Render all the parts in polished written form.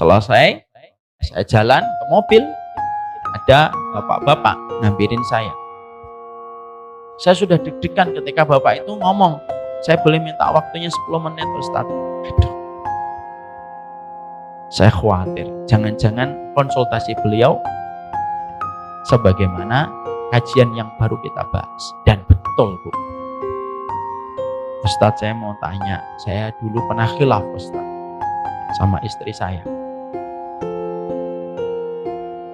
Selesai, saya jalan ke mobil, ada bapak-bapak ngampirin saya. Saya sudah deg-degan ketika bapak itu ngomong, saya boleh minta waktunya 10 menit Ustaz. Aduh. Saya khawatir, jangan-jangan konsultasi beliau sebagaimana kajian yang baru kita bahas. Dan betul, Bu. Ustaz, saya mau tanya, saya dulu pernah khilaf Ustaz sama istri saya.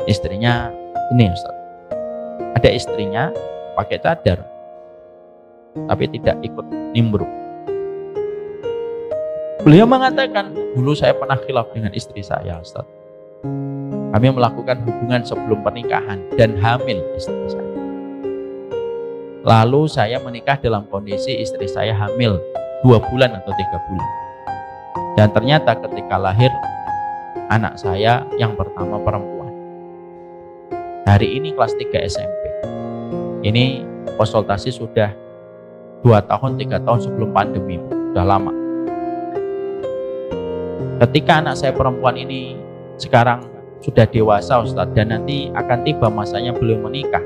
Istrinya ini Ustaz, ada istrinya pakai cadar tapi tidak ikut nimbrung. Beliau mengatakan, dulu saya pernah khilaf dengan istri saya Ustaz. Kami melakukan hubungan sebelum pernikahan dan hamil istri saya. Lalu saya menikah dalam kondisi istri saya hamil 2 bulan atau 3 bulan. Dan ternyata ketika lahir anak saya yang pertama perempuan. Hari ini kelas 3 SMP. Ini konsultasi sudah 2 tahun, 3 tahun sebelum pandemi. Sudah lama. Ketika anak saya perempuan ini sekarang sudah dewasa Ustadz, dan nanti akan tiba masanya beliau menikah.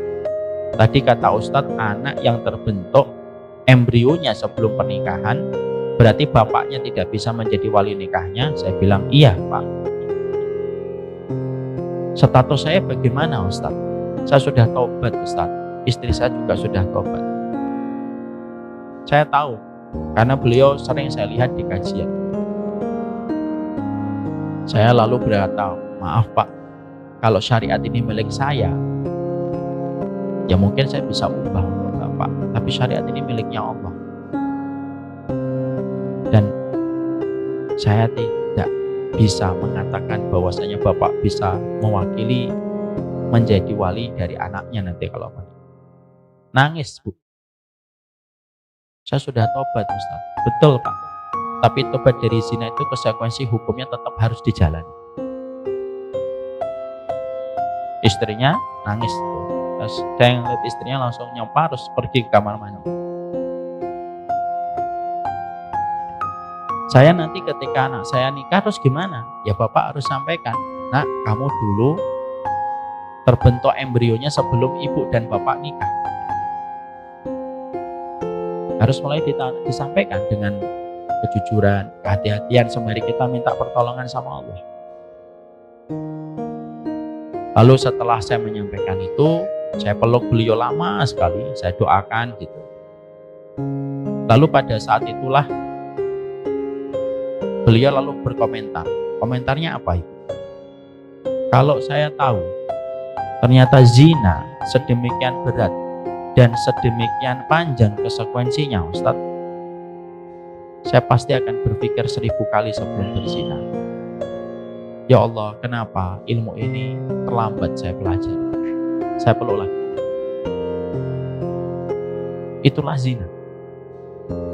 Tadi kata Ustadz, anak yang terbentuk embrionya sebelum pernikahan, berarti bapaknya tidak bisa menjadi wali nikahnya. Saya bilang, iya Pak. Status saya bagaimana Ustadz? Saya sudah taubat Ustadz, istri saya juga sudah taubat. Saya tahu, karena beliau sering saya lihat di kajian. Saya lalu berkata, maaf Pak, kalau syariat ini milik saya, ya mungkin saya bisa ubah untuk Bapak, tapi syariat ini miliknya Allah. Dan saya tidak bisa mengatakan bahwasanya Bapak bisa mewakili menjadi wali dari anaknya nanti kalau menikah. Nangis Bu. Saya sudah tobat Ustaz. Betul Pak. Tapi tobat dari zina itu konsekuensi hukumnya tetap harus dijalani. Istrinya nangis. Terus saya ngeliat istrinya langsung nyempar, harus pergi ke kamar mandi. Saya nanti ketika anak saya nikah terus gimana? Ya Bapak harus sampaikan, nak kamu dulu terbentuk embrionya sebelum ibu dan bapak nikah. Harus mulai disampaikan dengan kejujuran, kehati-hatian sembari kita minta pertolongan sama Allah. Lalu setelah saya menyampaikan itu, saya peluk beliau lama sekali, saya doakan gitu. Lalu pada saat itulah beliau lalu berkomentar. Komentarnya apa Ibu? Kalau saya tahu ternyata zina sedemikian berat dan sedemikian panjang konsekuensinya Ustadz, saya pasti akan berpikir 1000 kali sebelum berzina. Ya Allah, kenapa ilmu ini terlambat saya pelajari? Saya peluk lagi. Itulah zina.